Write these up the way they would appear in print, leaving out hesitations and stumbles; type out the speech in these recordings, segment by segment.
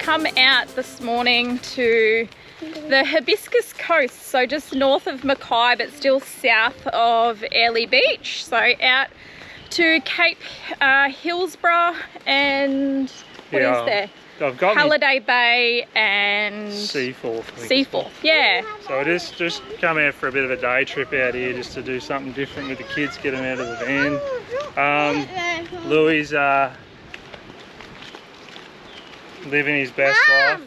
come out this morning to the Hibiscus coast, so just north of Mackay but still south of Airlie Beach. So out to Cape Hillsborough and what is there? I've got Halliday Bay and Seaforth. Seaforth, yeah. So I just come out for a bit of a day trip out here just to do something different with the kids, get them out of the van. Louis living his best life.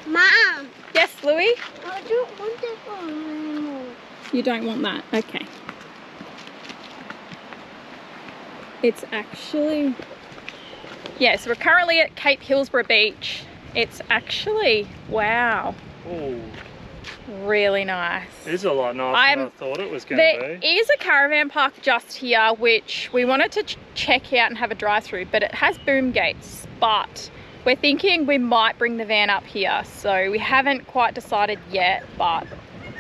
Mom! Yes, Louis? I don't want this one anymore. You don't want that? Okay. It's actually... yeah, so we're currently at Cape Hillsborough Beach. It's actually, wow. Ooh. Really nice. It's a lot nicer than I thought it was going to be. There is a caravan park just here, which we wanted to check out and have a drive through, but it has boom gates. But we're thinking we might bring the van up here. So we haven't quite decided yet, but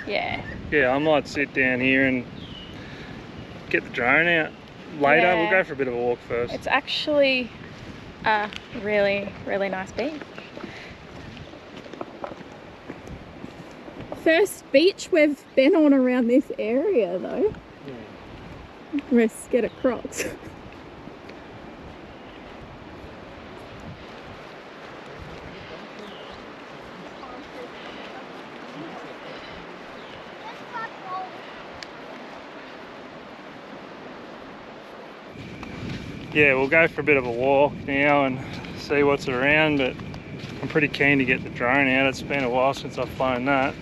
yeah. Yeah, I might sit down here and get the drone out later. Yeah. We'll go for a bit of a walk first. It's actually a really, really nice beach. First beach we've been on around this area though. We're scared of crocs. Yeah, we'll go for a bit of a walk now and see what's around, but I'm pretty keen to get the drone out. It's been a while since I've flown that.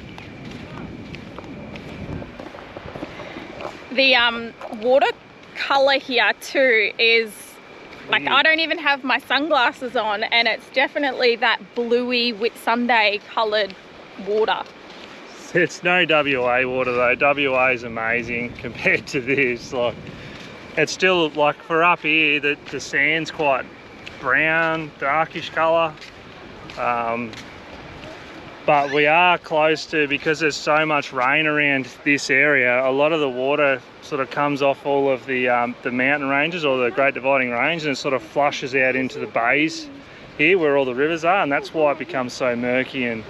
The watercolor here too is like, I don't even have my sunglasses on, and it's definitely that bluey Whitsunday coloured water. It's no WA water though. WA is amazing compared to this. Like, it's still, like, for up here, the sand's quite brown, darkish colour. But we are close to, because there's so much rain around this area, a lot of the water sort of comes off all of the mountain ranges or the Great Dividing Range, and it sort of flushes out into the bays here where all the rivers are, and that's why it becomes so murky and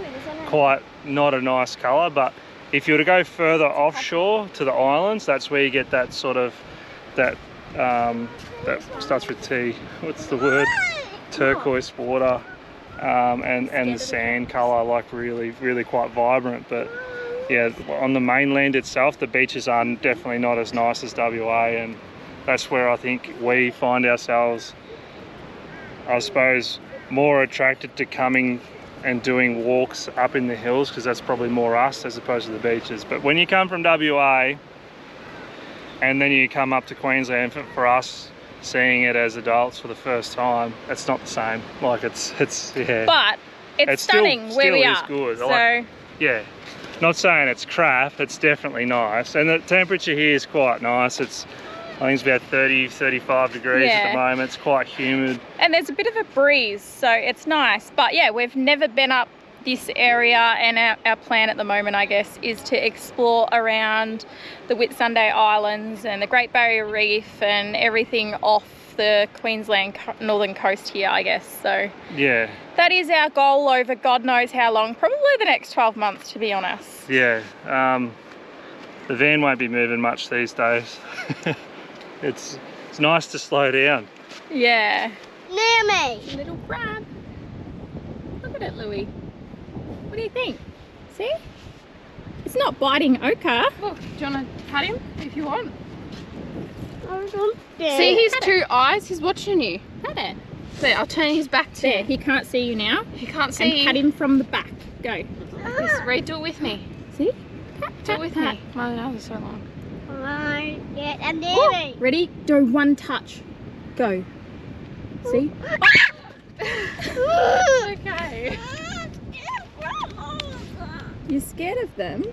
quite not a nice colour. But if you were to go further offshore to the islands, that's where you get that sort of, that starts with T, what's the word, turquoise water. And the sand colour, like really quite vibrant. But yeah, on the mainland itself, the beaches are definitely not as nice as WA, and that's where I think we find ourselves, I suppose, more attracted to coming and doing walks up in the hills, because that's probably more us as opposed to the beaches. But when you come from WA and then you come up to Queensland, for us, seeing it as adults for the first time, it's not the same. Like, it's yeah. But it's stunning still, where we are. Good. So yeah, not saying it's crap. It's definitely nice, and the temperature here is quite nice. I think it's about 30-35 degrees at the moment. It's quite humid, and there's a bit of a breeze, so it's nice. But yeah, we've never been up this area, and our plan at the moment, I guess, is to explore around the Whitsunday Islands and the Great Barrier Reef and everything off the Queensland northern coast here, I guess. So yeah, that is our goal over God knows how long, probably the next 12 months, to be honest. Yeah, the van won't be moving much these days. It's nice to slow down. Yeah. Near me. Little crab. Look at it, Louis. What do you think? See? It's not biting Oka. Look, do you want to pat him if you want? See his two eyes? He's watching you. Pat it. There, I'll turn his back to there, you. he can't see you now. He can't see and you. Pat him from the back. Go. Yes, Ray, do it with me. See? Do it with me. My nose is so long. Oh, ready? Do one touch. Go. See? Okay. You're scared of them?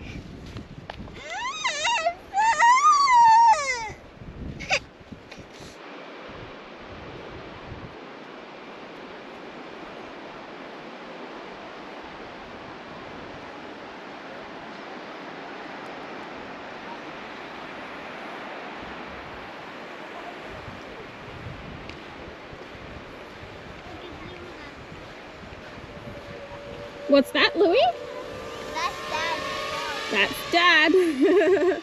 What's that, Louis? That's Dad's. That's Dad.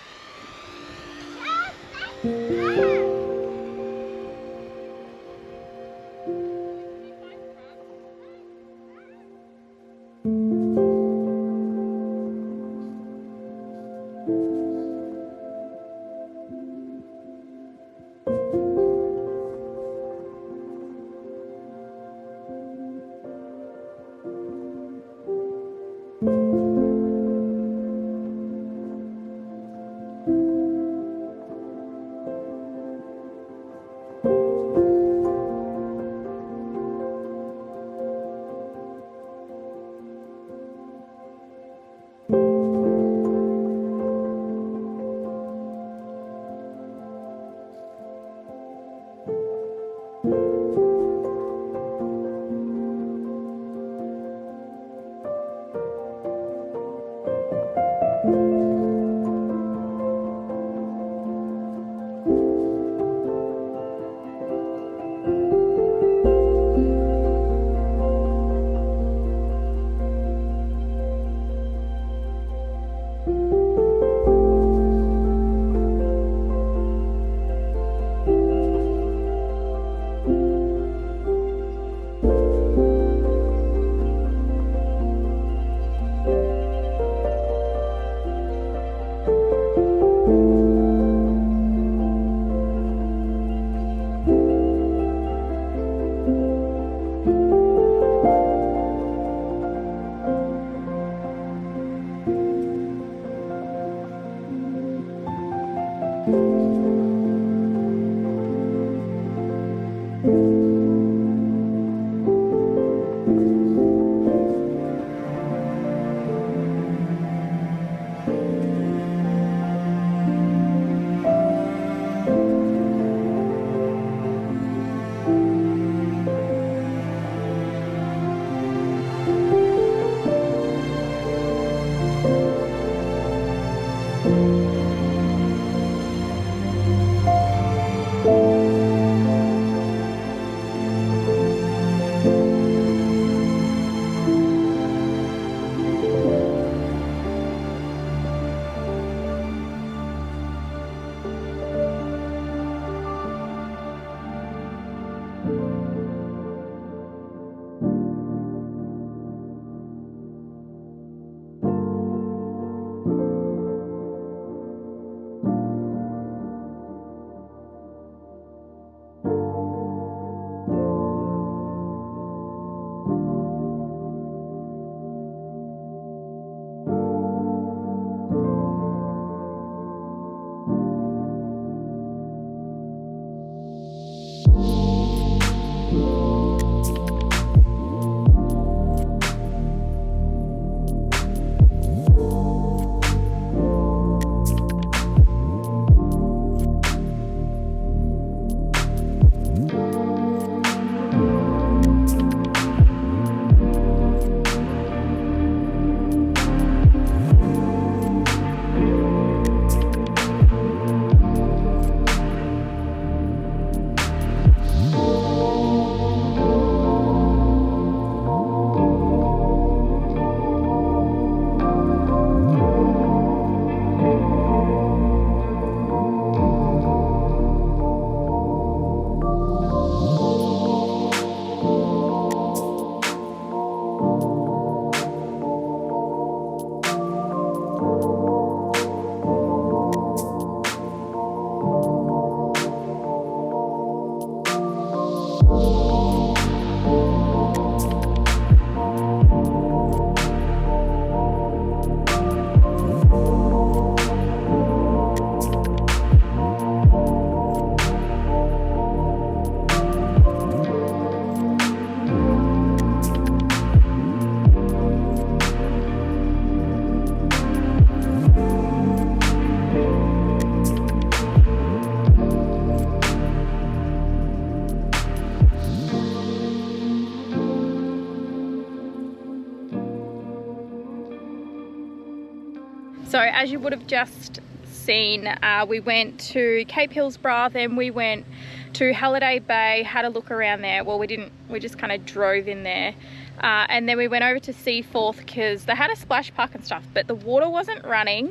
So as you would have just seen, we went to Cape Hillsborough, then we went to Halliday Bay, had a look around there. Well, we didn't, we just kind of drove in there. And then we went over to Seaforth because they had a splash park and stuff, but the water wasn't running.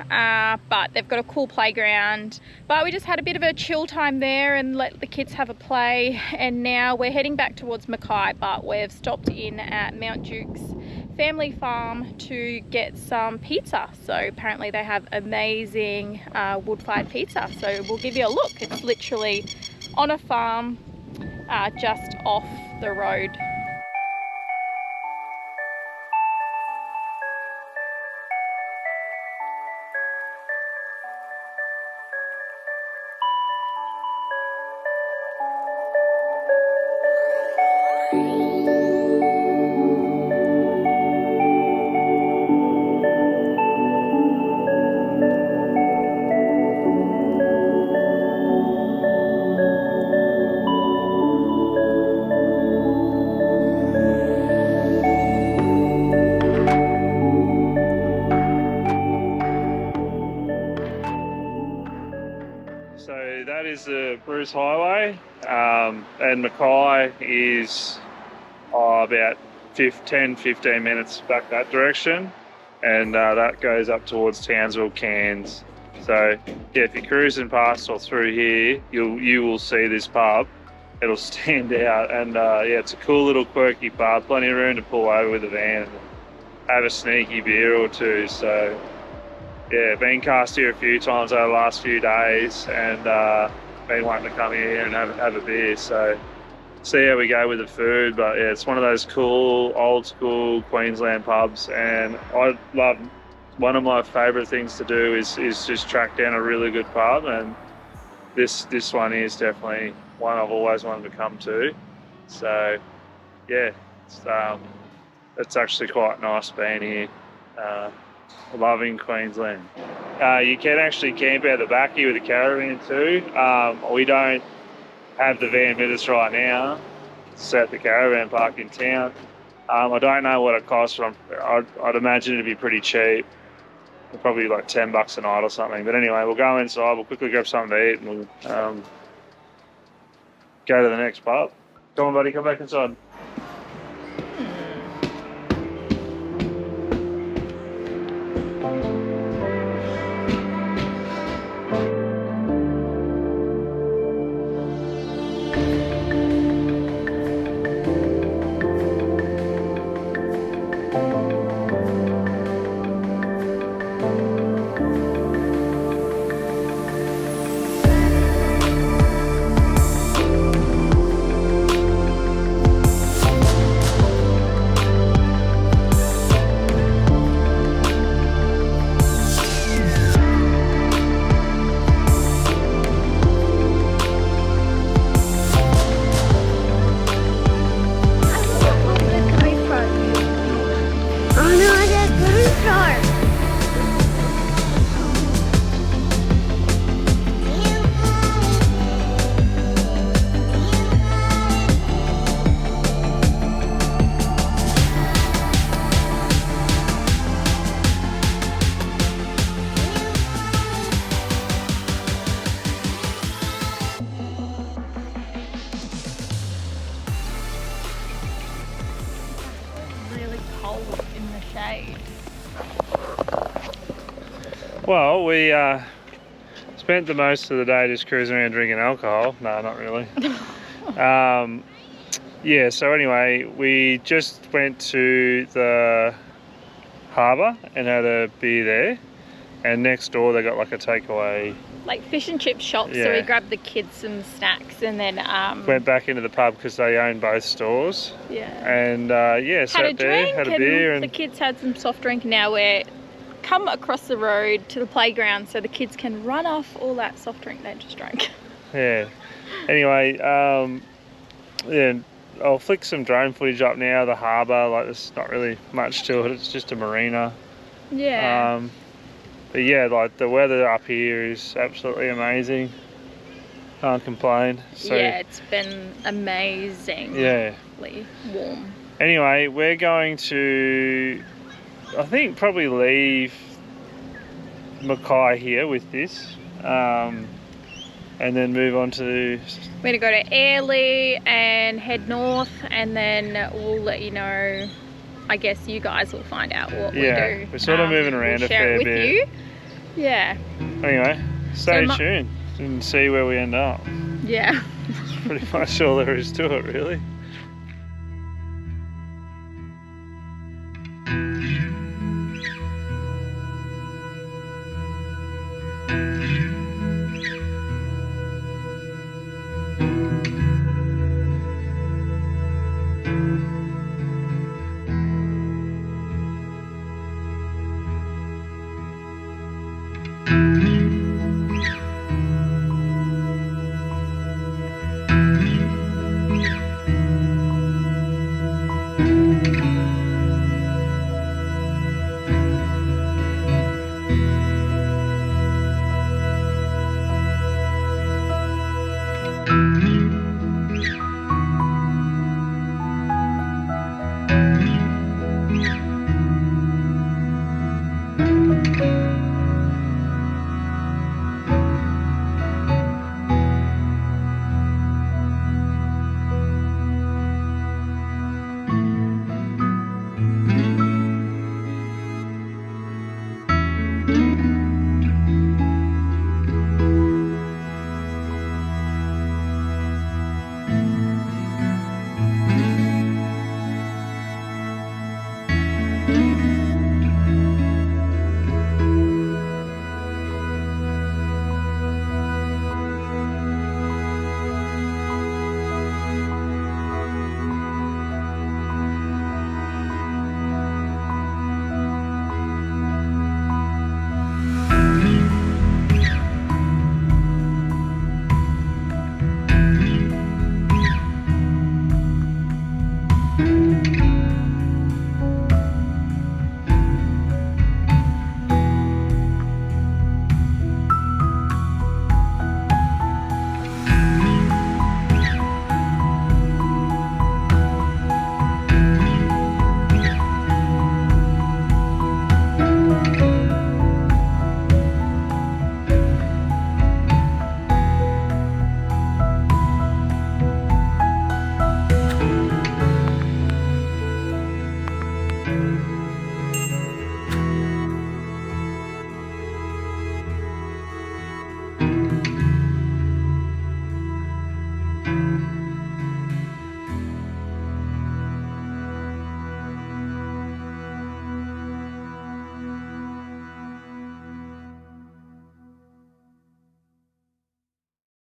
But they've got a cool playground. But we just had a bit of a chill time there and let the kids have a play. And now we're heading back towards Mackay, but we've stopped in at Mount Duke's family farm to get some pizza. So apparently they have amazing wood-fired pizza. So we'll give you a look. It's literally on a farm just off the road. So that is the Bruce Highway, and Mackay is about 10-15 minutes back that direction, and that goes up towards Townsville, Cairns. So yeah, if you're cruising past or through here, you will see this pub. It'll stand out, and yeah, it's a cool little quirky pub, plenty of room to pull over with a van and have a sneaky beer or two. So yeah, been cast here a few times over the last few days, and been wanting to come here and have a beer. So see how we go with the food. But yeah, it's one of those cool old school Queensland pubs, and I love, one of my favourite things to do is just track down a really good pub, and this one is definitely one I've always wanted to come to. So yeah, it's actually quite nice being here. Loving Queensland. You can actually camp out the back here with a caravan too. We don't have the van with us right now. It's at the caravan park in town. I don't know what it costs. I'd imagine it'd be pretty cheap. Probably like $10 a night or something. But anyway, we'll go inside, we'll quickly grab something to eat, and we'll go to the next pub. Come on, buddy, come back inside. In the shade. Well, we spent the most of the day just cruising around drinking alcohol. No, not really. Yeah, so anyway, we just went to the harbour and had a beer there, and next door they got like a takeaway, like fish and chip shop. Yeah. So we grabbed the kids some snacks and then went back into the pub because they own both stores. Yeah. And yeah, Had sat a there, drink, had a beer, and the kids had some soft drink. Now we're come across the road to the playground so the kids can run off all that soft drink they just drank. Yeah. Anyway, yeah, I'll flick some drone footage up now of the harbour. Like, there's not really much to it. It's just a marina. Yeah. But yeah, like the weather up here is absolutely amazing. Can't complain. So, yeah, it's been amazing. Yeah. Warm. Anyway, we're going to, I think, probably leave Mackay here with this. and then move on to... We're going to go to Airlie and head north, and then we'll let you know. I guess you guys will find out what we do. We're sort of moving around we'll a fair with bit. You. Yeah. Anyway, stay tuned and see where we end up. Yeah. That's pretty much all there is to it, really.